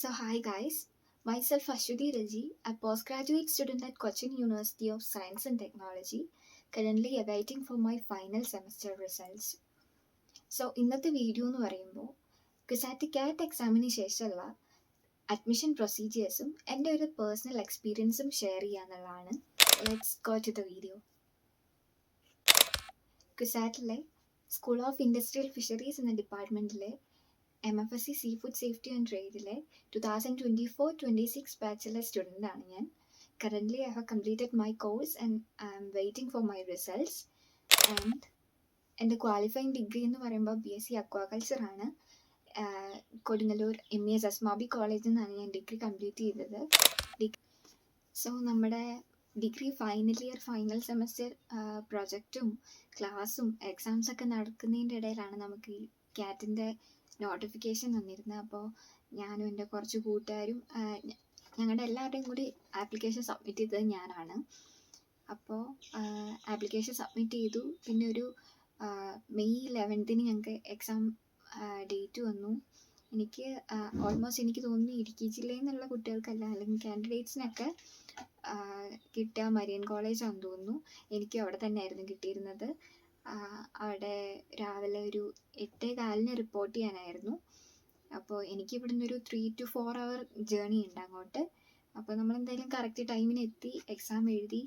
Hi guys, myself Ashwati Raji, a postgraduate student at Cochin University of Science and Technology, currently awaiting for my final semester results. ഇന്നത്തെ video എന്ന് പറയുമ്പോൾ ക്യുസാറ്റ് കാറ്റ് എക്സാമിന് ശേഷമുള്ള admission പ്രൊസീജിയേഴ്സും എൻ്റെ ഒരു പേഴ്സണൽ എക്സ്പീരിയൻസും ഷെയർ ചെയ്യാന്നുള്ളതാണ്. Let's go to the video. ക്യുസാറ്റിലെ സ്കൂൾ ഓഫ് ഇൻഡസ്ട്രിയൽ ഫിഷറീസ് എന്ന ഡിപ്പാർട്ട്മെൻറ്റിലെ MFSC sea food safety and ട്രേഡിലെ 2024-26 ബാച്ചിലെ സ്റ്റുഡൻ്റാണ് ഞാൻ. Currently I have completed my course and I am waiting for my results. And എൻ്റെ ക്വാളിഫയിങ് ഡിഗ്രി എന്ന് പറയുമ്പോൾ BSc അക്വാകൾച്ചറാണ്. കൊടുങ്ങല്ലൂർ MES അസ്മാബി കോളേജിൽ നിന്നാണ് ഞാൻ ഡിഗ്രി കംപ്ലീറ്റ് ചെയ്തത്. നമ്മുടെ ഡിഗ്രി ഫൈനൽ സെമസ്റ്റർ പ്രൊജക്റ്റും ക്ലാസ്സും എക്സാംസൊക്കെ നടക്കുന്നതിൻ്റെ ഇടയിലാണ് നമുക്ക് ഈ കാറ്റിൻ്റെ നോട്ടിഫിക്കേഷൻ വന്നിരുന്നത്. അപ്പോൾ ഞാനും എൻ്റെ കുറച്ച് കൂട്ടുകാരും ഞങ്ങളുടെ എല്ലാവരുടെയും കൂടി ആപ്ലിക്കേഷൻ സബ്മിറ്റ് ചെയ്തത് ഞാനാണ്. അപ്പോൾ ആപ്ലിക്കേഷൻ സബ്മിറ്റ് ചെയ്തു. പിന്നെ ഒരു May 11 ഞങ്ങൾക്ക് എക്സാം ഡേറ്റ് വന്നു. എനിക്ക് ഓൾമോസ്റ്റ് എനിക്ക് തോന്നുന്നു ഇടുക്കി ജില്ലയിൽ നിന്നുള്ള കുട്ടികൾക്കല്ല, അല്ലെങ്കിൽ കാൻഡിഡേറ്റ്സിനൊക്കെ കിട്ടുക മരിയൻ കോളേജാണെന്ന് തോന്നുന്നു. എനിക്ക് അവിടെ തന്നെ ആയിരുന്നു കിട്ടിയിരുന്നത്. അവിടെ രാവിലെ ഒരു 8:15 റിപ്പോർട്ട് ചെയ്യാനായിരുന്നു. അപ്പോൾ എനിക്ക് ഇവിടുന്ന് ഒരു 3 to 4 hour ജേർണി ഉണ്ട് അങ്ങോട്ട്. അപ്പോൾ നമ്മളെന്തായാലും കറക്റ്റ് ടൈമിന് എത്തി, എക്സാം എഴുതി.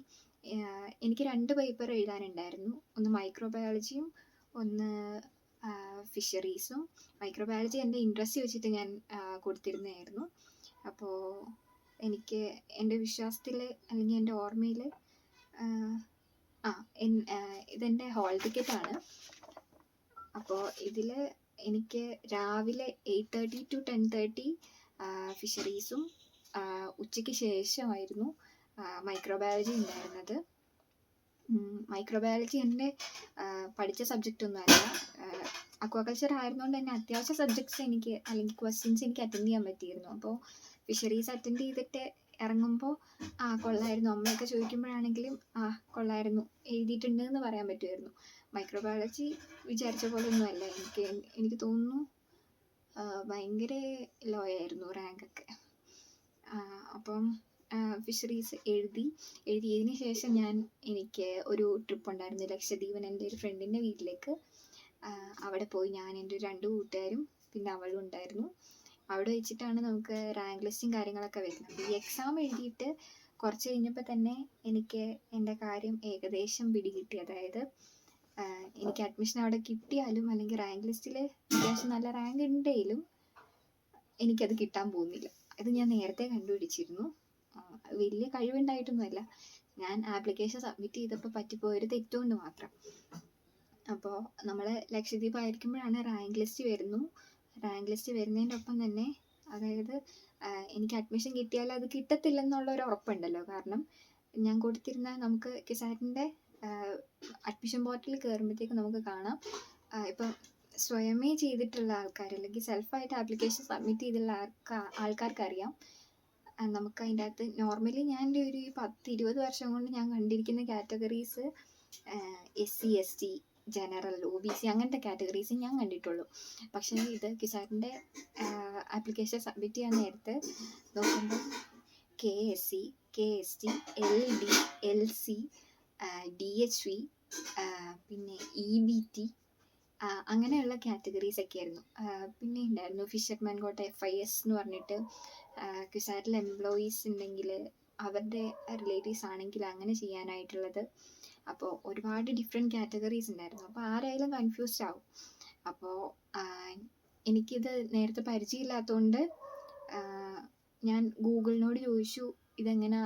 എനിക്ക് 2 പേപ്പർ എഴുതാനുണ്ടായിരുന്നു. ഒന്ന് മൈക്രോബയോളജിയും ഒന്ന് ഫിഷറീസും. മൈക്രോബയോളജി എൻ്റെ ഇൻട്രസ്റ്റ് വെച്ചിട്ട് ഞാൻ കൊടുത്തിരുന്നതായിരുന്നു. അപ്പോൾ എനിക്ക് എൻ്റെ വിശ്വാസത്തിൽ അല്ലെങ്കിൽ എൻ്റെ ഓർമ്മയിൽ ഇതെൻ്റെ ഹോൾ ടിക്കറ്റാണ്. അപ്പോൾ ഇതിൽ എനിക്ക് രാവിലെ 8:30 to 10:30 ഫിഷറീസും ഉച്ചയ്ക്ക് ശേഷമായിരുന്നു മൈക്രോബയോളജി ഉണ്ടായിരുന്നത്. മൈക്രോബയോളജി എൻ്റെ പഠിച്ച സബ്ജക്റ്റ് ഒന്നുമല്ല. അക്വാകൾച്ചർ ആയിരുന്നുകൊണ്ട് തന്നെ അത്യാവശ്യ സബ്ജക്ട്സ് എനിക്ക് അല്ലെങ്കിൽ ക്വസ്റ്റ്യൻസ് എനിക്ക് അറ്റൻഡ് ചെയ്യാൻ പറ്റിയിരുന്നു. അപ്പോൾ ഫിഷറീസ് അറ്റൻഡ് ചെയ്തിട്ട് ഇറങ്ങുമ്പോൾ കൊള്ളായിരുന്നു, അമ്മയൊക്കെ ചോദിക്കുമ്പോഴാണെങ്കിലും കൊള്ളായിരുന്നു, എഴുതിയിട്ടുണ്ട് എന്ന് പറയാൻ പറ്റുമായിരുന്നു. മൈക്രോബയോളജി വിചാരിച്ച പോലെ ഒന്നുമല്ല. എനിക്ക് തോന്നുന്നു ഭയങ്കര ലോ ആയിരുന്നു റാങ്കൊക്കെ. അപ്പം ഫിഷറീസ് എഴുതിയതിന് ശേഷം എനിക്ക് ഒരു ട്രിപ്പ് ഉണ്ടായിരുന്നു ലക്ഷദ്വീപിന്, എൻ്റെ ഒരു ഫ്രണ്ടിൻ്റെ വീട്ടിലേക്ക്. അവിടെ പോയി ഞാൻ എൻ്റെ 2 കൂട്ടുകാരും പിന്നെ അവളും ഉണ്ടായിരുന്നു. അവിടെ വെച്ചിട്ടാണ് നമുക്ക് റാങ്ക് ലിസ്റ്റും കാര്യങ്ങളൊക്കെ വരുന്നത്. ഈ എക്സാം എഴുതിയിട്ട് കുറച്ച് കഴിഞ്ഞപ്പോൾ തന്നെ എനിക്ക് എൻ്റെ കാര്യം ഏകദേശം പിടികിട്ടി. അതായത് എനിക്ക് അഡ്മിഷൻ അവിടെ കിട്ടിയാലും അല്ലെങ്കിൽ റാങ്ക് ലിസ്റ്റിൽ അത്യാവശ്യം നല്ല റാങ്ക് ഉണ്ടെങ്കിലും എനിക്കത് കിട്ടാൻ പോകുന്നില്ല. ഇത് ഞാൻ നേരത്തെ കണ്ടുപിടിച്ചിരുന്നു. വലിയ കഴിവുണ്ടായിട്ടൊന്നുമല്ല, ഞാൻ ആപ്ലിക്കേഷൻ സബ്മിറ്റ് ചെയ്തപ്പോൾ പറ്റിപ്പോയൊരു തെറ്റുകൊണ്ട് മാത്രം. അപ്പോൾ നമ്മൾ ലക്ഷദ്വീപ് ആയിരിക്കുമ്പോഴാണ് റാങ്ക് ലിസ്റ്റ് വരുന്നു. റാങ്ക് ലിസ്റ്റ് വരുന്നതിൻ്റെ ഒപ്പം തന്നെ, അതായത് എനിക്ക് അഡ്മിഷൻ കിട്ടിയാൽ അത് കിട്ടത്തില്ലെന്നുള്ളൊരു ഉറപ്പുണ്ടല്ലോ. കാരണം ഞാൻ കൊടുത്തിരുന്ന നമുക്ക് ക്യുസാറ്റിൻ്റെ അഡ്മിഷൻ പോർട്ടലിൽ കയറുമ്പോഴത്തേക്ക് നമുക്ക് കാണാം, ഇപ്പം സ്വയമേ ചെയ്തിട്ടുള്ള ആൾക്കാർ അല്ലെങ്കിൽ സെൽഫായിട്ട് ആപ്ലിക്കേഷൻ സബ്മിറ്റ് ചെയ്തിട്ടുള്ള ആൾക്കാർക്കറിയാം. നമുക്ക് അതിൻ്റെ അകത്ത് നോർമലി ഞാൻ ഒരു 10-20 വർഷം കൊണ്ട് ഞാൻ കണ്ടിരിക്കുന്ന categories SC ST general OBC അങ്ങനത്തെ കാറ്റഗറീസ് ഞാൻ കണ്ടിട്ടുള്ളൂ. പക്ഷേ ഇത് ക്യുസാറ്റിൻ്റെ ആപ്ലിക്കേഷൻ സബ്മിറ്റ് ചെയ്യാൻ നേരത്ത് നോക്കുമ്പോൾ KSC KST LD LC DHV പിന്നെ EBT അങ്ങനെയുള്ള കാറ്റഗറീസ് ഒക്കെ ആയിരുന്നു. പിന്നെ ഉണ്ടായിരുന്നു ഫിഷർമാൻ കോട്ട FIS എന്ന് പറഞ്ഞിട്ട് ക്യുസാറ്റിൽ എംപ്ലോയീസ് ഉണ്ടെങ്കിൽ അവരുടെ റിലേറ്റീവ്സ് ആണെങ്കിൽ അങ്ങനെ ചെയ്യാനായിട്ടുള്ളത്. അപ്പോൾ ഒരുപാട് ഡിഫറെൻറ്റ് കാറ്റഗറീസ് ഉണ്ടായിരുന്നു. അപ്പോൾ ആരായാലും കൺഫ്യൂസ്ഡ് ആവും. അപ്പോൾ എനിക്കിത് നേരത്തെ പരിചയമില്ലാത്തതുകൊണ്ട് ഞാൻ ഗൂഗിളിനോട് ചോദിച്ചു ഇതെങ്ങനെ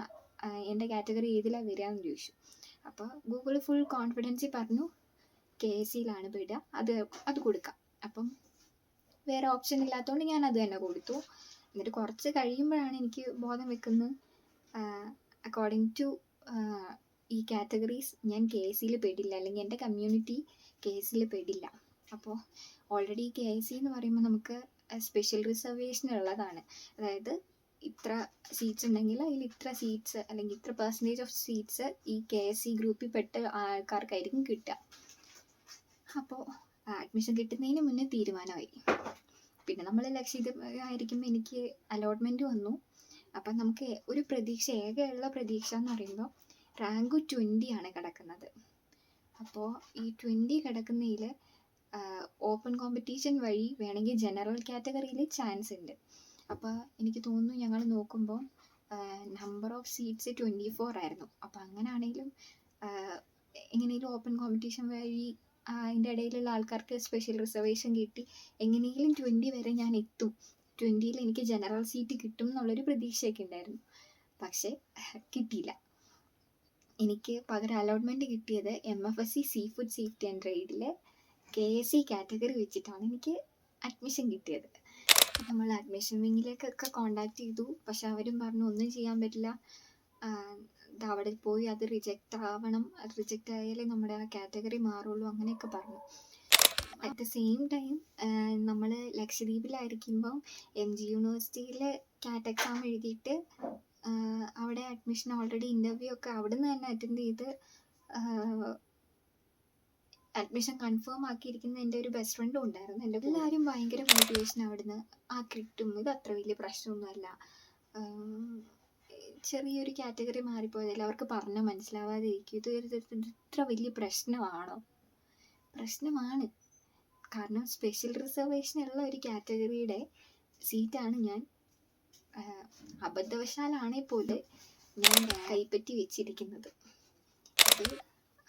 എൻ്റെ കാറ്റഗറി ഏതിലാണ് വരിക എന്ന് ചോദിച്ചു. അപ്പോൾ ഗൂഗിൾ ഫുൾ കോൺഫിഡൻസിൽ പറഞ്ഞു KSCയിലാണ് പെടുക, അത് കൊടുക്കാം. അപ്പം വേറെ ഓപ്ഷൻ ഇല്ലാത്തതുകൊണ്ട് ഞാൻ അത് തന്നെ കൊടുത്തു. എന്നിട്ട് കുറച്ച് കഴിയുമ്പോഴാണ് എനിക്ക് ബോധം വെക്കുന്നത്, അക്കോർഡിംഗ് ടു ഈ കാറ്റഗറീസ് ഞാൻ KSCയിൽ പെടില്ല, അല്ലെങ്കിൽ എൻ്റെ കമ്മ്യൂണിറ്റി KSCയിൽ പെടില്ല. അപ്പോൾ ഓൾറെഡി KSC എന്ന് പറയുമ്പോൾ നമുക്ക് സ്പെഷ്യൽ റിസർവേഷൻ ഉള്ളതാണ്. അതായത് ഇത്ര സീറ്റ്സ് ഉണ്ടെങ്കിൽ അതിൽ ഇത്ര സീറ്റ്സ് അല്ലെങ്കിൽ ഇത്ര പെർസെൻറ്റേജ് ഓഫ് സീറ്റ്സ് ഈ KSC ഗ്രൂപ്പിൽ പെട്ട ആൾക്കാർക്കായിരിക്കും കിട്ടുക. അപ്പോൾ അഡ്മിഷൻ കിട്ടുന്നതിന് മുന്നേ തീരുമാനമായി. പിന്നെ നമ്മൾ ലക്ഷദ്വീപ് ആയിരിക്കുമ്പോൾ എനിക്ക് അലോട്ട്മെൻറ്റ് വന്നു. അപ്പം നമുക്ക് ഒരു പ്രതീക്ഷ, ഏകയുള്ള പ്രതീക്ഷ എന്ന് പറയുമ്പോൾ റാങ്ക് 20 ആണ് കിടക്കുന്നത്. അപ്പോൾ ഈ 20 കിടക്കുന്നതിൽ ഓപ്പൺ കോമ്പറ്റീഷൻ വഴി വേണമെങ്കിൽ ജനറൽ കാറ്റഗറിയിൽ ചാൻസ് ഉണ്ട്. അപ്പോൾ എനിക്ക് തോന്നുന്നു ഞങ്ങൾ നോക്കുമ്പോൾ നമ്പർ ഓഫ് സീറ്റ്സ് 24 ആയിരുന്നു. അപ്പോൾ അങ്ങനെയാണെങ്കിലും എങ്ങനെയെങ്കിലും ഓപ്പൺ കോമ്പറ്റീഷൻ വഴി അതിൻ്റെ ഇടയിലുള്ള ആൾക്കാർക്ക് സ്പെഷ്യൽ റിസർവേഷൻ കിട്ടി എങ്ങനെയെങ്കിലും 20 വരെ ഞാൻ എത്തും, 20ൽ എനിക്ക് ജനറൽ സീറ്റ് കിട്ടും എന്നുള്ളൊരു പ്രതീക്ഷയൊക്കെ ഉണ്ടായിരുന്നു. പക്ഷേ കിട്ടിയില്ല. എനിക്ക് പകരം അലോട്ട്മെൻറ്റ് കിട്ടിയത് MFSC sea food safety and ട്രേഡിലെ KSC കാറ്റഗറി വെച്ചിട്ടാണ് എനിക്ക് അഡ്മിഷൻ കിട്ടിയത്. നമ്മൾ അഡ്മിഷൻ വിങ്ങിലേക്കൊക്കെ കോണ്ടാക്ട് ചെയ്തു. പക്ഷെ അവരും പറഞ്ഞു ഒന്നും ചെയ്യാൻ പറ്റില്ല, അവിടെ പോയി അത് റിജക്റ്റ് ആവണം, അത് റിജക്റ്റ് ആയാലേ നമ്മുടെ ആ കാറ്റഗറി മാറുള്ളൂ, അങ്ങനെയൊക്കെ പറഞ്ഞു. അറ്റ് ദ സെയിം ടൈം നമ്മൾ ലക്ഷദ്വീപിലായിരിക്കുമ്പം MG യൂണിവേഴ്സിറ്റിയിൽ കാറ്റ് എക്സാം എഴുതിയിട്ട് അവിടെ അഡ്മിഷൻ ഓൾറെഡി ഇൻ്റർവ്യൂ ഒക്കെ അവിടെ നിന്ന് തന്നെ അറ്റൻഡ് ചെയ്ത് അഡ്മിഷൻ കൺഫേം ആക്കിയിരിക്കുന്ന എൻ്റെ ഒരു ബെസ്റ്റ് ഫ്രണ്ടും ഉണ്ടായിരുന്നു. എൻ്റെ എല്ലാവരും ഭയങ്കര മോട്ടിവേഷൻ അവിടുന്ന്, കിട്ടും, ഇത് അത്ര വലിയ പ്രശ്നമൊന്നുമല്ല, ചെറിയൊരു കാറ്റഗറി മാറിപ്പോയതല്ല, അവർക്ക് പറഞ്ഞാൽ മനസ്സിലാവാതെ ഇരിക്കും, ഇത് ഇത്ര വലിയ പ്രശ്നമാണോ? പ്രശ്നമാണ്. കാരണം സ്പെഷ്യൽ റിസർവേഷൻ ഉള്ള ഒരു കാറ്റഗറിയുടെ സീറ്റാണ് ഞാൻ അബദ്ധവശാലാണേ പോലെ ഞാൻ കൈപ്പറ്റി വെച്ചിരിക്കുന്നത്. അത്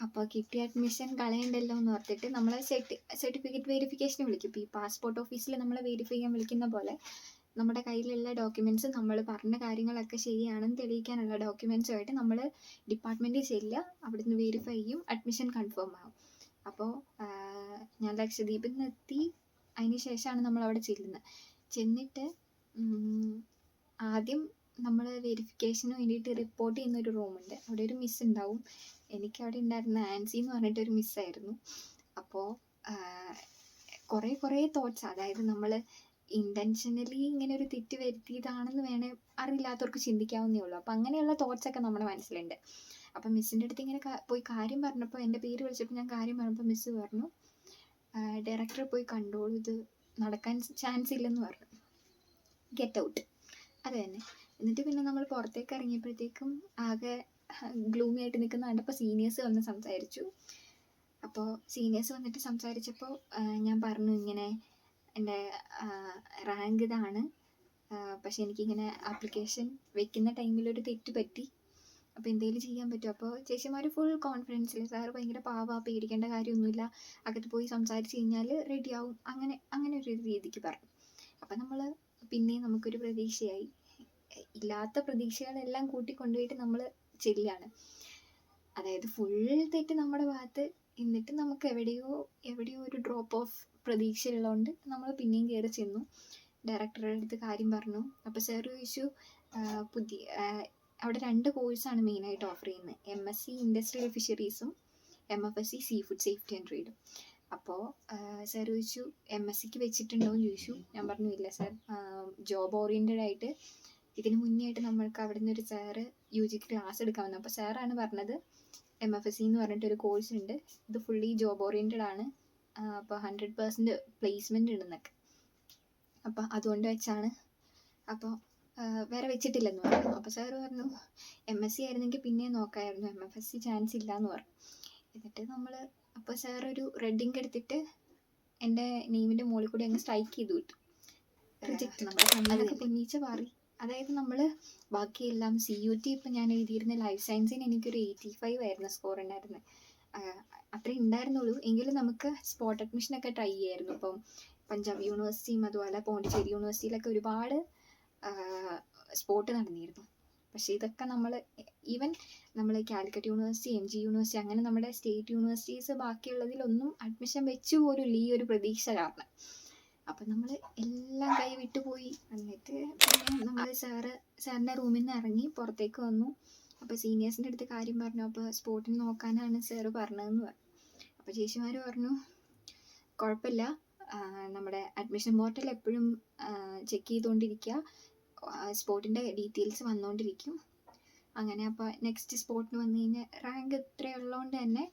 അപ്പോൾ കിട്ടിയ അഡ്മിഷൻ കളയണ്ടല്ലോ എന്ന് ഓർത്തിട്ട് നമ്മളെ സർട്ടിഫിക്കറ്റ് വെരിഫിക്കേഷന് വിളിക്കും. ഇപ്പോൾ ഈ പാസ്പോർട്ട് ഓഫീസിൽ നമ്മളെ വെരിഫൈ ചെയ്യാൻ വിളിക്കുന്ന പോലെ നമ്മുടെ കയ്യിലുള്ള ഡോക്യുമെൻറ്റ്സ്, നമ്മൾ പറഞ്ഞ കാര്യങ്ങളൊക്കെ ശരിയാണെന്ന് തെളിയിക്കാനുള്ള ഡോക്യുമെൻറ്റ്സുമായിട്ട് നമ്മൾ ഡിപ്പാർട്ട്മെൻറ്റിൽ ചെല്ലുക, അവിടുന്ന് വെരിഫൈ ചെയ്യും, അഡ്മിഷൻ കൺഫേം ആകും. അപ്പോൾ ഞാൻ ലക്ഷദ്വീപിൽ നിന്ന് എത്തി, അതിന് ശേഷമാണ് നമ്മൾ അവിടെ ചെന്നിട്ട് ആദ്യം നമ്മൾ വെരിഫിക്കേഷന് വേണ്ടിയിട്ട് റിപ്പോർട്ട് ചെയ്യുന്നൊരു റൂമുണ്ട്. അവിടെ ഒരു മിസ് ഉണ്ടാവും. എനിക്കവിടെ ഉണ്ടായിരുന്ന ആൻസി എന്ന് പറഞ്ഞിട്ടൊരു മിസ്സായിരുന്നു. അപ്പോൾ കുറേ തോട്ട്സ്, അതായത് നമ്മൾ ഇൻറ്റൻഷനലി ഇങ്ങനെ ഒരു തെറ്റ് വരുത്തിയതാണെന്ന് വേണേൽ അറിയില്ലാത്തവർക്ക് ചിന്തിക്കാവുന്നേ ഉള്ളൂ. അപ്പോൾ അങ്ങനെയുള്ള തോട്ട്സൊക്കെ നമ്മുടെ മനസ്സിലുണ്ട്. അപ്പം മിസ്സിൻ്റെ അടുത്ത് ഇങ്ങനെ പോയി കാര്യം പറഞ്ഞപ്പോൾ, എൻ്റെ പേര് വിളിച്ചപ്പോൾ ഞാൻ കാര്യം പറഞ്ഞപ്പോൾ മിസ്സ് പറഞ്ഞു, ഡയറക്ടറെ പോയി കണ്ടോളൂ, ഇത് നടക്കാൻ ചാൻസ് ഇല്ലെന്ന് പറഞ്ഞു, ഗെറ്റ് ഔട്ട്. അത് തന്നെ. എന്നിട്ട് പിന്നെ നമ്മൾ പുറത്തേക്ക് ഇറങ്ങിയപ്പോഴത്തേക്കും ആകെ ഗ്ലൂമി ആയിട്ട് നിൽക്കുന്ന കണ്ടപ്പോൾ സീനിയേഴ്സ് വന്ന് സംസാരിച്ചു. അപ്പോൾ സീനിയേഴ്സ് വന്നിട്ട് സംസാരിച്ചപ്പോൾ ഞാൻ പറഞ്ഞു, ഇങ്ങനെ എൻ്റെ റാങ്ക് ഇതാണ്, പക്ഷെ എനിക്കിങ്ങനെ ആപ്ലിക്കേഷൻ വെക്കുന്ന ടൈമിലൊരു തെറ്റ് പറ്റി, അപ്പോൾ എന്തെങ്കിലും ചെയ്യാൻ പറ്റുമോ? അപ്പോൾ ചേച്ചിമാർ ഫുൾ കോൺഫിഡൻസിൽ, സാറ് ഭയങ്കര പാവാ, പേടിക്കേണ്ട കാര്യമൊന്നുമില്ല, അകത്ത് പോയി സംസാരിച്ച് കഴിഞ്ഞാൽ റെഡിയാവും, അങ്ങനെ ഒരു രീതിക്ക് പറഞ്ഞു. അപ്പം നമ്മൾ പിന്നെയും നമുക്കൊരു പ്രതീക്ഷയായി. ഇല്ലാത്ത പ്രതീക്ഷകളെല്ലാം കൂട്ടിക്കൊണ്ടുപോയിട്ട് നമ്മൾ ചെല്ലുകയാണ്. അതായത് ഫുൾ തെറ്റ് നമ്മുടെ ഭാഗത്ത്, എന്നിട്ട് നമുക്ക് എവിടെയോ ഒരു ഡ്രോപ്പ് ഓഫ് പ്രതീക്ഷ ഉള്ളതുകൊണ്ട് നമ്മൾ പിന്നെയും കയറി ചെന്നു. ഡയറക്ടറുടെ അടുത്ത് കാര്യം പറഞ്ഞു. അപ്പോൾ സാർ ചോദിച്ചു, അവിടെ 2 കോഴ്സാണ് മെയിനായിട്ട് ഓഫർ ചെയ്യുന്നത്, MSc ഇൻഡസ്ട്രിയൽ ഫിഷറീസും MFSC sea food safety and ട്രേഡും. അപ്പോൾ സാർ ചോദിച്ചു, MScക്ക് വെച്ചിട്ടുണ്ടോ എന്ന് ചോദിച്ചു. ഞാൻ പറഞ്ഞു, ഇല്ല സാർ, ജോബ് ഓറിയൻറ്റഡ് ആയിട്ട് ഇതിന് മുന്നേ ആയിട്ട് നമ്മൾക്ക് അവിടെ നിന്നൊരു സാറ് UG ക്ലാസ് എടുക്കാൻ വന്നു. അപ്പോൾ സാറാണ് പറഞ്ഞത്, MFSC എന്ന് പറഞ്ഞിട്ടൊരു കോഴ്സ് ഉണ്ട്, ഇത് ഫുള്ളി ജോബ് ഓറിയൻറ്റഡ് ആണ്, അപ്പോൾ 100% പ്ലേസ്മെൻറ്റ് ഉണ്ടെന്നൊക്കെ. അപ്പോൾ അതുകൊണ്ട് വെച്ചാണ്, അപ്പോൾ വേറെ വെച്ചിട്ടില്ലെന്ന് പറഞ്ഞു. അപ്പോൾ സാറ് പറഞ്ഞു, MSc ആയിരുന്നെങ്കിൽ പിന്നെ നോക്കാമായിരുന്നു, MFSC ചാൻസ് ഇല്ല എന്ന് പറഞ്ഞു. എന്നിട്ട് നമ്മൾ, അപ്പോൾ സാർ ഒരു റെഡ് ഇങ്ക് എടുത്തിട്ട് എൻ്റെ നെയിമിൻ്റെ മുകളിൽ കൂടി അങ്ങ് സ്ട്രൈക്ക് ചെയ്ത് വിട്ടു, റിജക്റ്റ്. നമ്മളൊക്കെ പൊന്നിച്ച മാറി. അതായത് നമ്മൾ ബാക്കിയെല്ലാം CUT, ഇപ്പം ഞാൻ എഴുതിയിരുന്ന ലൈഫ് സയൻസിന് എനിക്കൊരു 85 ആയിരുന്നു സ്കോർ ഉണ്ടായിരുന്നത്, അത്രേ ഉണ്ടായിരുന്നുള്ളൂ. എങ്കിലും നമുക്ക് സ്പോട്ട് അഡ്മിഷനൊക്കെ ട്രൈ ചെയ്യായിരുന്നു. ഇപ്പം പഞ്ചാബ് യൂണിവേഴ്സിറ്റിയും അതുപോലെ പോണ്ടിച്ചേരി യൂണിവേഴ്സിറ്റിയിലൊക്കെ ഒരുപാട് സ്പോട്ട് നടന്നിരുന്നു. പക്ഷേ ഇതൊക്കെ ഈവൻ നമ്മൾ കാലിക്കറ്റ് യൂണിവേഴ്സിറ്റി, MG യൂണിവേഴ്സിറ്റി, അങ്ങനെ നമ്മുടെ സ്റ്റേറ്റ് യൂണിവേഴ്സിറ്റീസ് ബാക്കിയുള്ളതിലൊന്നും അഡ്മിഷൻ വെച്ച് പോലും ഇല്ല, ഈ ഒരു പ്രതീക്ഷ കാരണം. അപ്പം നമ്മൾ എല്ലാം കൈ വിട്ടുപോയി. എന്നിട്ട് പിന്നെ നമ്മൾ സാറിൻ്റെ റൂമിൽ നിന്ന് ഇറങ്ങി പുറത്തേക്ക് വന്നു. അപ്പോൾ സീനിയേഴ്സിൻ്റെ അടുത്ത് കാര്യം പറഞ്ഞു. അപ്പോൾ സ്പോട്ടിന് നോക്കാനാണ് സാറ് പറഞ്ഞതെന്ന് പറഞ്ഞു. അപ്പോൾ ചേച്ചിമാർ പറഞ്ഞു, കുഴപ്പമില്ല, നമ്മുടെ അഡ്മിഷൻ പോർട്ടൽ എപ്പോഴും ചെക്ക് ചെയ്തുകൊണ്ടിരിക്കുക, സ്പോട്ടിൻ്റെ ഡീറ്റെയിൽസ് വന്നുകൊണ്ടിരിക്കും. അങ്ങനെ അപ്പോൾ നെക്സ്റ്റ് സ്പോട്ടിന് വന്നു കഴിഞ്ഞാൽ റാങ്ക് ഇത്രയുള്ളതുകൊണ്ട് തന്നെ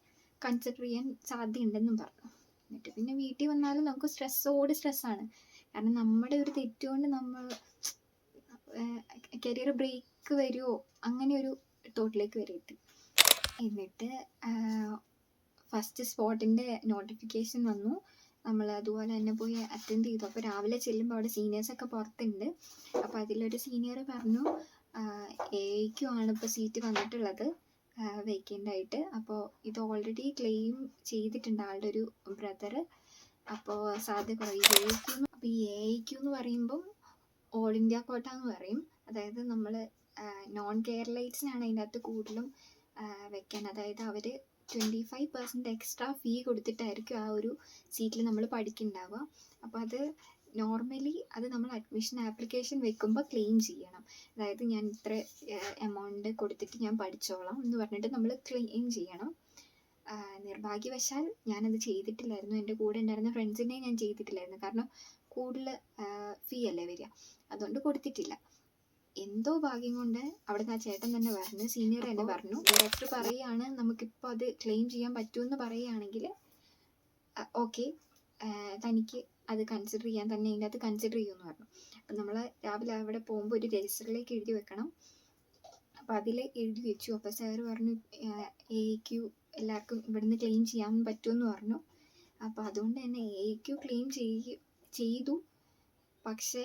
കൺസിഡർ ചെയ്യാൻ സാധ്യതയുണ്ടെന്നും പറഞ്ഞു. എന്നിട്ട് പിന്നെ വീട്ടിൽ വന്നാലും നമുക്ക് സ്ട്രെസ്സാണ്. കാരണം നമ്മുടെ ഒരു തെറ്റുകൊണ്ട് നമ്മൾ കരിയർ ബ്രേക്ക് വരുമോ അങ്ങനെ ഒരു തോട്ടിലേക്ക് വരെ എത്തി. എന്നിട്ട് ഫസ്റ്റ് സ്പോട്ടിൻ്റെ നോട്ടിഫിക്കേഷൻ വന്നു. നമ്മൾ അതുപോലെ തന്നെ പോയി അറ്റൻഡ് ചെയ്തു. അപ്പോൾ രാവിലെ ചെല്ലുമ്പോൾ അവിടെ സീനിയേഴ്സൊക്കെ പുറത്തുണ്ട്. അപ്പോൾ അതിലൊരു സീനിയർ പറഞ്ഞു എയ്ക്കുമാണ് ഇപ്പോൾ സീറ്റ് വന്നിട്ടുള്ളത് വേക്കൻ്റ് ആയിട്ട്. അപ്പോൾ ഇത് ഓൾറെഡി ക്ലെയിം ചെയ്തിട്ടുണ്ട് ആളുടെ ഒരു ബ്രദർ. അപ്പോൾ സാധ്യത കുറയും അപ്പോൾ ഈ എയ്ക്യു എന്ന് പറയുമ്പം ഓൾ ഇന്ത്യ കോട്ട എന്ന് പറയും. അതായത് നമ്മൾ നോൺ കേരളൈറ്റ്സിനാണ് അതിൻ്റെ അകത്ത് കൂടുതലും വെക്കാൻ. അതായത് അവർ 25% എക്സ്ട്രാ ഫീ കൊടുത്തിട്ടായിരിക്കും ആ ഒരു സീറ്റിൽ നമ്മൾ പഠിക്കുന്നുണ്ടാവുക. അപ്പോൾ അത് നോർമലി അത് നമ്മൾ അഡ്മിഷൻ ആപ്ലിക്കേഷൻ വെക്കുമ്പോൾ ക്ലെയിം ചെയ്യണം. അതായത് ഞാൻ ഇത്ര എമൗണ്ട് കൊടുത്തിട്ട് ഞാൻ പഠിച്ചോളാം എന്ന് പറഞ്ഞിട്ട് നമ്മൾ ക്ലെയിം ചെയ്യണം. നിർഭാഗ്യവശാൽ ഞാനത് ചെയ്തിട്ടില്ലായിരുന്നു. എൻ്റെ കൂടെ ഉണ്ടായിരുന്ന ഫ്രണ്ട്സിനെ ഞാൻ ചെയ്തിട്ടില്ലായിരുന്നു. കാരണം കൂടുതൽ ഫീ അല്ലേ വരിക, അതുകൊണ്ട് കൊടുത്തിട്ടില്ല. എന്തോ ഭാഗ്യം കൊണ്ട് അവിടുന്ന് ആ ചേട്ടൻ തന്നെ പറഞ്ഞു, സീനിയർ തന്നെ പറഞ്ഞു, ഡയറക്ടർ പറയുകയാണ് നമുക്കിപ്പോൾ അത് ക്ലെയിം ചെയ്യാൻ പറ്റുമെന്ന് പറയുകയാണെങ്കിൽ ഓക്കെ, തനിക്ക് അത് കൺസിഡർ ചെയ്യാൻ തന്നെ അതിൻ്റെ അകത്ത് കൺസിഡർ ചെയ്യുമെന്ന് പറഞ്ഞു. അപ്പം നമ്മൾ രാവിലെ അവിടെ പോകുമ്പോൾ ഒരു രജിസ്റ്ററിലേക്ക് എഴുതി വെക്കണം. അപ്പോൾ അതിൽ എഴുതി വെച്ചു. അപ്പോൾ സാറ് പറഞ്ഞു എയ്ക്യു എല്ലാവർക്കും ഇവിടുന്ന് ക്ലെയിം ചെയ്യാൻ പറ്റുമെന്ന് പറഞ്ഞു. അപ്പോൾ അതുകൊണ്ട് തന്നെ എയ്ക്യു ക്ലെയിം ചെയ്തു. പക്ഷേ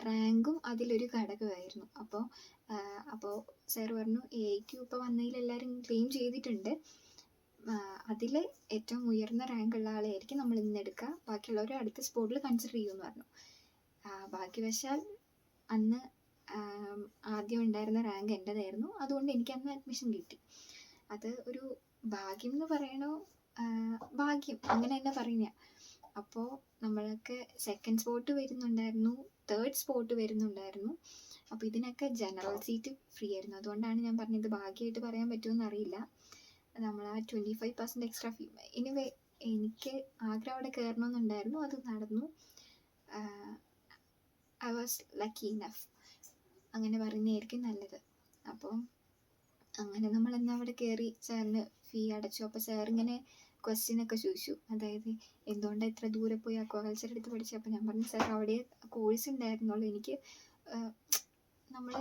റാങ്കും അതിലൊരു ഘടകമായിരുന്നു. അപ്പോൾ സാർ പറഞ്ഞു എയ്ക്യു ഇപ്പോൾ വന്നതിൽ എല്ലാവരും ക്ലെയിം ചെയ്തിട്ടുണ്ട്, അതിൽ ഏറ്റവും ഉയർന്ന റാങ്കുള്ള ആളെയായിരിക്കും നമ്മൾ ഇന്ന് എടുക്കുക, ബാക്കിയുള്ളവർ അടുത്ത സ്പോട്ടിൽ കൺസിഡർ ചെയ്യുമെന്ന് പറഞ്ഞു. ഭാഗ്യവശാൽ അന്ന് ആദ്യം ഉണ്ടായിരുന്ന റാങ്ക് എൻ്റെതായിരുന്നു. അതുകൊണ്ട് എനിക്ക് അന്ന് അഡ്മിഷൻ കിട്ടി. അത് ഒരു ഭാഗ്യം എന്ന് പറയണോ, ഭാഗ്യം അങ്ങനെ തന്നെ പറയുക. അപ്പോൾ നമ്മൾക്ക് സെക്കൻഡ് സ്പോട്ട് വരുന്നുണ്ടായിരുന്നു, തേർഡ് സ്പോട്ട് വരുന്നുണ്ടായിരുന്നു. അപ്പോൾ ഇതിനൊക്കെ ജനറൽ സീറ്റ് ഫ്രീ ആയിരുന്നു. അതുകൊണ്ടാണ് ഞാൻ പറഞ്ഞത് ഭാഗ്യമായിട്ട് പറയാൻ പറ്റുമെന്ന് അറിയില്ല. നമ്മൾ ആ 25% എക്സ്ട്രാ ഫീ. എനിവേ എനിക്ക് ആഗ്രഹം അവിടെ കയറണമെന്നുണ്ടായിരുന്നു, അത് നടന്നു. ഐ വാസ് ലക്കി ഇനഫ് അങ്ങനെ പറയുന്നതായിരിക്കും നല്ലത്. അപ്പോൾ അങ്ങനെ നമ്മൾ എന്നാൽ അവിടെ കയറി സാറിന് ഫീ അടച്ചു. അപ്പോൾ സാറിങ്ങനെ ക്വസ്റ്റ്യനൊക്കെ ചോദിച്ചു, അതായത് എന്തുകൊണ്ടാണ് ഇത്ര ദൂരെ പോയി അക്വാകൾച്ചർ എടുത്ത് പഠിച്ചത്. അപ്പോൾ ഞാൻ പറഞ്ഞു സാർ അവിടെ കോഴ്സ് ഉണ്ടായിരുന്നുള്ളൂ, എനിക്ക് നമ്മൾ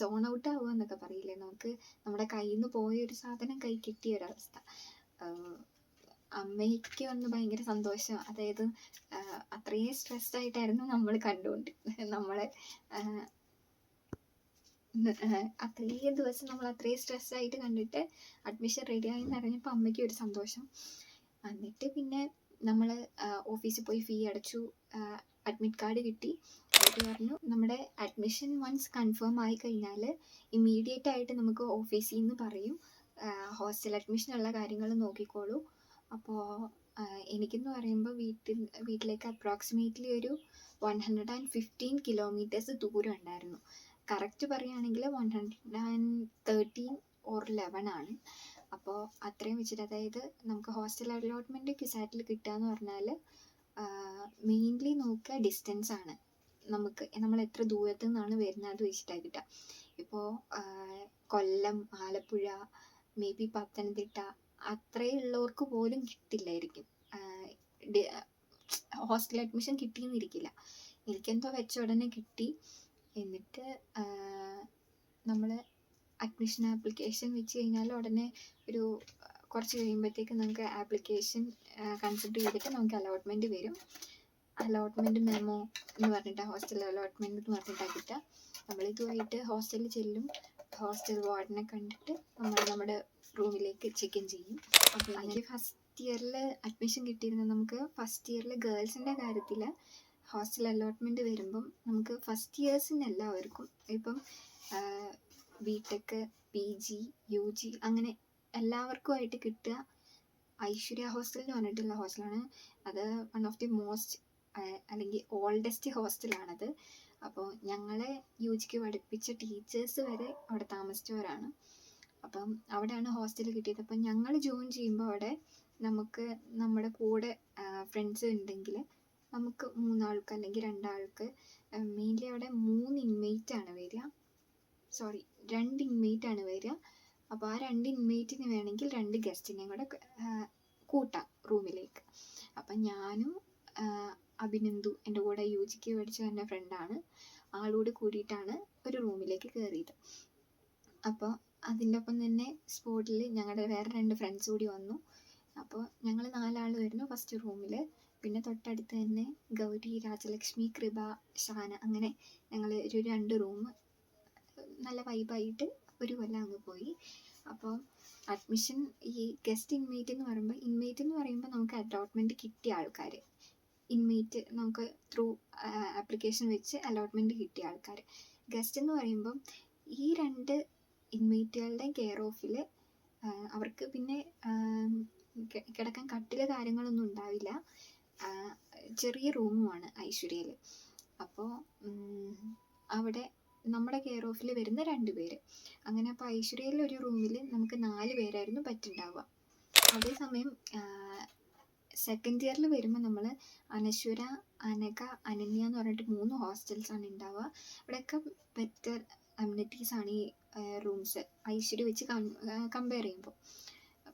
സോൺ ഔട്ട് ആവുക എന്നൊക്കെ പറയില്ലേ, നമുക്ക് നമ്മുടെ കയ്യിൽ നിന്ന് പോയ ഒരു സാധനം കൈ കിട്ടിയ ഒരവസ്ഥ. അമ്മയ്ക്ക് വന്ന് ഭയങ്കര സന്തോഷം. അതായത് അത്രയും സ്ട്രെസ്ഡ് ആയിട്ടായിരുന്നു നമ്മൾ നമ്മളെ അത്രയും ദിവസം നമ്മൾ അത്രയും സ്ട്രെസ് ആയിട്ട് കണ്ടിട്ട് അഡ്മിഷൻ റെഡിയായി എന്ന് അറിഞ്ഞപ്പോൾ അമ്മയ്ക്ക് ഒരു സന്തോഷം. എന്നിട്ട് പിന്നെ നമ്മൾ ഓഫീസിൽ പോയി ഫീ അടച്ചു, അഡ്മിറ്റ് കാർഡ് കിട്ടി. എന്നിട്ട് പറഞ്ഞു നമ്മുടെ അഡ്മിഷൻ വൺസ് കൺഫേം ആയി കഴിഞ്ഞാൽ ഇമ്മീഡിയറ്റ് ആയിട്ട് നമുക്ക് ഓഫീസിൽ നിന്ന് പറയും ഹോസ്റ്റൽ അഡ്മിഷനുള്ള കാര്യങ്ങൾ നോക്കിക്കോളൂ. അപ്പോൾ എനിക്കെന്ന് പറയുമ്പോൾ വീട്ടിലേക്ക് അപ്രോക്സിമേറ്റ്ലി ഒരു 115 കിലോമീറ്റേഴ്സ് ദൂരം ഉണ്ടായിരുന്നു. കറക്റ്റ് പറയുകയാണെങ്കിൽ 113 or 11 ആണ്. അപ്പോൾ അത്രയും വെച്ചിട്ട്, അതായത് നമുക്ക് ഹോസ്റ്റൽ അലോട്ട്മെൻറ്റ് ക്യുസാറ്റിൽ കിട്ടുക എന്ന് പറഞ്ഞാൽ മെയിൻലി നോക്കുക ഡിസ്റ്റൻസ് ആണ്. നമ്മൾ എത്ര ദൂരത്തു നിന്നാണ് വരുന്നത് അത് വെച്ചിട്ടാണ് കിട്ടുക. ഇപ്പോൾ കൊല്ലം, ആലപ്പുഴ, മേ ബി പത്തനംതിട്ട അത്രയുള്ളവർക്ക് പോലും കിട്ടില്ലായിരിക്കും, ഹോസ്റ്റൽ അഡ്മിഷൻ കിട്ടിയെന്നിരിക്കില്ല. എനിക്കെന്തോ വെച്ച ഉടനെ കിട്ടി. എന്നിട്ട് നമ്മൾ അഡ്മിഷൻ ആപ്ലിക്കേഷൻ വെച്ച് കഴിഞ്ഞാൽ ഉടനെ ഒരു കുറച്ച് കഴിയുമ്പോഴത്തേക്ക് നമുക്ക് ആപ്ലിക്കേഷൻ കൺസിഡർ ചെയ്തിട്ട് നമുക്ക് അലോട്ട്മെൻറ്റ് വരും. അലോട്ട്മെൻറ്റ് മെമ്മോ എന്ന് പറഞ്ഞിട്ട് ഹോസ്റ്റൽ അലോട്ട്മെൻറ്റ് എന്ന് പറഞ്ഞിട്ടാണ് കിട്ടുക. നമ്മളിതുമായിട്ട് ഹോസ്റ്റലിൽ ചെല്ലും, ഹോസ്റ്റൽ വാർഡനെ കണ്ടിട്ട് നമ്മുടെ റൂമിലേക്ക് ചെക്ക് ഇൻ ചെയ്യും. അപ്പോൾ അങ്ങനെ ഫസ്റ്റ് ഇയറിൽ അഡ്മിഷൻ കിട്ടിയിരുന്നത് നമുക്ക് ഫസ്റ്റ് ഇയറിൽ ഗേൾസിൻ്റെ കാര്യത്തിൽ ഹോസ്റ്റൽ അലോട്ട്മെൻറ്റ് വരുമ്പം നമുക്ക് ഫസ്റ്റ് ഇയേഴ്സിന് എല്ലാവർക്കും ഇപ്പം ബിടെക്, PG, UG അങ്ങനെ എല്ലാവർക്കുമായിട്ട് കിട്ടുക ഐശ്വര്യ ഹോസ്റ്റൽ എന്ന് പറഞ്ഞിട്ടുള്ള ഹോസ്റ്റലാണ്. അത് വൺ ഓഫ് ദി മോസ്റ്റ് അല്ലെങ്കിൽ ഓൾഡസ്റ്റ് ഹോസ്റ്റലാണത്. അപ്പോൾ ഞങ്ങളെ UGക്ക് പഠിപ്പിച്ച ടീച്ചേഴ്സ് വരെ അവിടെ താമസിച്ചവരാണ്. അപ്പം അവിടെയാണ് ഹോസ്റ്റൽ കിട്ടിയത്. അപ്പം ഞങ്ങൾ ജോയിൻ ചെയ്യുമ്പോൾ അവിടെ നമുക്ക് നമ്മുടെ കൂടെ ഫ്രണ്ട്സ് ഉണ്ടെങ്കിൽ നമുക്ക് 3 ആൾക്ക് അല്ലെങ്കിൽ 2 ആൾക്ക്, മെയിൻലി അവിടെ 2 ഇൻമേറ്റ് ആണ് വരിക. അപ്പോൾ ആ 2 ഇൻമേറ്റിന് വേണമെങ്കിൽ 2 ഗസ്റ്റിനെയും കൂടെ കൂട്ടാം റൂമിലേക്ക്. അപ്പം ഞാനും അഭിനന്ദു എൻ്റെ കൂടെ UGക്ക് പഠിച്ച എൻ്റെ ഫ്രണ്ടാണ്. ആളോട് കൂടിയിട്ടാണ് ഒരു റൂമിലേക്ക് കയറിയത്. അപ്പോൾ അതിൻ്റെ ഒപ്പം തന്നെ സ്പോട്ടിൽ ഞങ്ങളുടെ വേറെ 2 ഫ്രണ്ട്സ് കൂടി വന്നു. അപ്പോൾ ഞങ്ങൾ 4 ആളുമായിരുന്നു ഫസ്റ്റ് റൂമിൽ. പിന്നെ തൊട്ടടുത്ത് തന്നെ ഗൗരി, രാജലക്ഷ്മി, കൃപ, ഷാന, അങ്ങനെ ഞങ്ങൾ ഒരു 2 റൂം നല്ല വൈബായിട്ട് ഒരു കൊല്ലം അങ്ങ് പോയി. അപ്പോൾ അഡ്മിഷൻ ഈ ഗസ്റ്റ് ഇൻമേറ്റ് എന്ന് പറയുമ്പോൾ നമുക്ക് അലോട്ട്മെൻറ്റ് കിട്ടിയ ആൾക്കാർ, ഇൻമേറ്റ് നമുക്ക് ത്രൂ ആപ്ലിക്കേഷൻ വെച്ച് അലോട്ട്മെൻറ്റ് കിട്ടിയ ആൾക്കാർ. ഗസ്റ്റ് എന്ന് പറയുമ്പം ഈ 2 ഇൻമേറ്റുകളുടെ കെയർ ഓഫിൽ അവർക്ക് പിന്നെ കിടക്കാൻ കട്ടിൽ കാര്യങ്ങളൊന്നും ഉണ്ടാവില്ല. ചെറിയ റൂമുമാണ് ഐശ്വര്യയിൽ. അപ്പോൾ അവിടെ നമ്മുടെ കെയർ ഓഫിൽ വരുന്ന 2 പേര്. അങ്ങനെ അപ്പോൾ ഐശ്വര്യയിൽ ഒരു റൂമിൽ നമുക്ക് 4 പേരായിരുന്നു പറ്റുണ്ടാവുക. അതേസമയം സെക്കൻഡ് ഇയറിൽ വരുമ്പോൾ നമ്മൾ അനശ്വര, അനഘ, അനന്യ എന്ന് പറഞ്ഞിട്ട് 3 ഹോസ്റ്റൽസാണ് ഉണ്ടാവുക. അവിടെയൊക്കെ ബെറ്റർ അമ്യൂണിറ്റീസ് ആണ് ഈ റൂംസ് ഐശ്വര്യ വെച്ച് കമ്പയർ ചെയ്യുമ്പോൾ.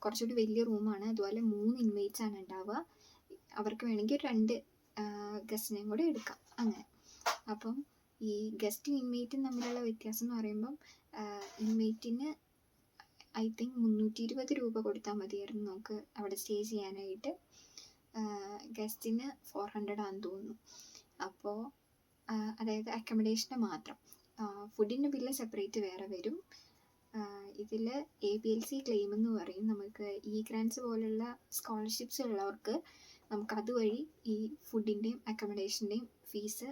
കുറച്ചുകൂടി വലിയ റൂമാണ്. അതുപോലെ 3 ഇൻമേറ്റ്സ് ആണ് ഉണ്ടാവുക. അവർക്ക് വേണമെങ്കിൽ 2 ഗസ്റ്റിനെയും കൂടെ എടുക്കാം അങ്ങനെ. അപ്പം ഈ ഗസ്റ്റും ഇൻമേറ്റും തമ്മിലുള്ള വ്യത്യാസം എന്ന് പറയുമ്പം ഇൻമേറ്റിന് ഐ തിങ്ക് 320 രൂപ കൊടുത്താൽ മതിയായിരുന്നു നമുക്ക് അവിടെ സ്റ്റേ ചെയ്യാനായിട്ട്. ഗസ്റ്റിന് 400 ആണെന്ന് തോന്നുന്നു. അപ്പോൾ അതായത് അക്കോമഡേഷന് മാത്രം. ഫുഡിൻ്റെ ബില്ല് സെപ്പറേറ്റ് വേറെ വരും. ഇതിൽ ABLC ക്ലെയിം എന്ന് പറയും. നമുക്ക് ഗ്രാൻസ് പോലുള്ള സ്കോളർഷിപ്സ് ഉള്ളവർക്ക് നമുക്ക് അതുവഴി ഈ ഫുഡിൻ്റെയും അക്കോമഡേഷൻ്റെയും ഫീസ്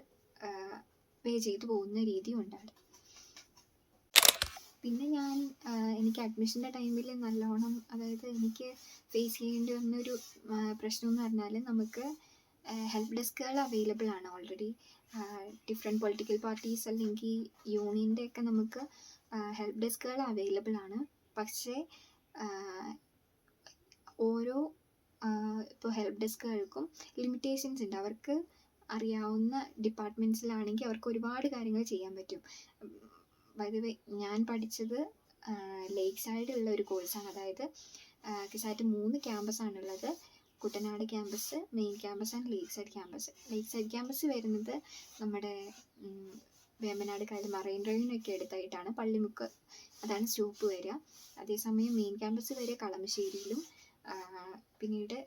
പേ ചെയ്ത് പോകുന്ന രീതി ഉണ്ടാകും. പിന്നെ എനിക്ക് അഡ്മിഷൻ്റെ ടൈമിൽ നല്ലോണം, അതായത് എനിക്ക് ഫേസ് ചെയ്യേണ്ടി വന്നൊരു പ്രശ്നം എന്ന് പറഞ്ഞാൽ, നമുക്ക് ഹെൽപ്പ് ഡെസ്കുകൾ അവൈലബിൾ ആണ് ഓൾറെഡി. ഡിഫറെൻറ്റ് പൊളിറ്റിക്കൽ പാർട്ടീസ് അല്ലെങ്കിൽ യൂണിയൻ്റെ ഒക്കെ നമുക്ക് ഹെൽപ്പ് ഡെസ്കുകൾ അവൈലബിൾ ആണ്. പക്ഷേ ഓരോ ഇപ്പോൾ ഹെൽപ്പ് ഡെസ്കുകൾക്കും ലിമിറ്റേഷൻസ് ഉണ്ട്. അവർക്ക് അറിയാവുന്ന ഡിപ്പാർട്ട്മെൻറ്റ്സിലാണെങ്കിൽ അവർക്ക് ഒരുപാട് കാര്യങ്ങൾ ചെയ്യാൻ പറ്റും. ബൈ ദ വേ, ഞാൻ പഠിച്ചത് ലേക്ക് സൈഡിലുള്ള ഒരു കോഴ്സാണ്. അതായത് കിസാറ്റ് 3 ക്യാമ്പസാണുള്ളത്. Kuttanad campus, main campus and lake side campus. Lake side campus വരുന്നത് നമ്മുടെ വേമ്പനാട് കായൽ മറൈൻ ഡ്രൈവിനൊക്കെ അടുത്തായിട്ടാണ്. പള്ളിമുക്ക് അതാണ് സ്റ്റോപ്പ് വരിക. അതേസമയം മെയിൻ ക്യാമ്പസ് വരെ കളമശ്ശേരിയിലും പിന്നീട്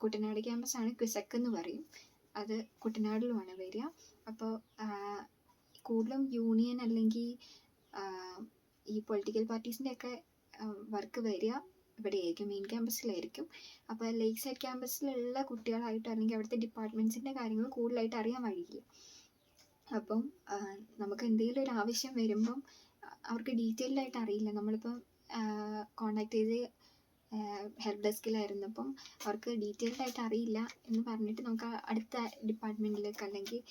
കുട്ടനാട് ക്യാമ്പസാണ് ക്വിസക്ക് എന്ന് പറയും. അത് കുട്ടനാടിലുമാണ് വരിക. അപ്പോൾ കൂടുതലും യൂണിയൻ അല്ലെങ്കിൽ ഈ പൊളിറ്റിക്കൽ പാർട്ടീസിൻ്റെ ഒക്കെ വർക്ക് വരിക ഇവിടെയായിരിക്കും, മെയിൻ ക്യാമ്പസിലായിരിക്കും. അപ്പോൾ ലേക്ക് സൈഡ് ക്യാമ്പസിലുള്ള കുട്ടികളായിട്ട് അല്ലെങ്കിൽ അവിടുത്തെ ഡിപ്പാർട്ട്മെൻറ്റ്സിൻ്റെ കാര്യങ്ങൾ കൂടുതലായിട്ട് അറിയാൻ വഴിയില്ല. അപ്പം നമുക്ക് എന്തെങ്കിലും ഒരു ആവശ്യം വരുമ്പം അവർക്ക് ഡീറ്റെയിൽഡ് ആയിട്ട് അറിയില്ല. നമ്മളിപ്പം കോണ്ടാക്ട് ചെയ്ത് ഹെൽപ്പ് ഡെസ്കിലായിരുന്നപ്പം അവർക്ക് ഡീറ്റെയിൽഡ് ആയിട്ട് അറിയില്ല എന്ന് പറഞ്ഞിട്ട് നമുക്ക് അടുത്ത ഡിപ്പാർട്ട്മെൻറ്റിലേക്ക് അല്ലെങ്കിൽ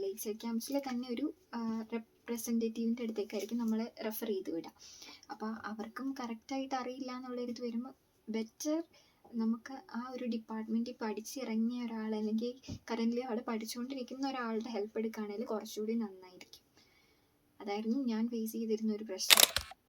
ലേക്ക് സൈഡ് ക്യാമ്പസിലെ തന്നെ ഒരു റെപ്രസെൻറ്റേറ്റീവിൻ്റെ അടുത്തേക്കായിരിക്കും നമ്മൾ റെഫർ ചെയ്ത് വിടുക. അപ്പോൾ അവർക്കും കറക്റ്റായിട്ട് അറിയില്ല എന്നുള്ളൊരിത് വരുമ്പോൾ ബെറ്റർ നമുക്ക് ആ ഒരു ഡിപ്പാർട്ട്മെൻറ്റിൽ പഠിച്ചിറങ്ങിയ ഒരാൾ അല്ലെങ്കിൽ കറൻ്റ്ലി അവിടെ പഠിച്ചുകൊണ്ടിരിക്കുന്ന ഒരാളുടെ ഹെൽപ്പ് എടുക്കുകയാണെങ്കിൽ കുറച്ചുകൂടി നന്നായിരിക്കും. അതായിരുന്നു ഞാൻ ഫേസ് ചെയ്തിരുന്ന ഒരു പ്രശ്നം.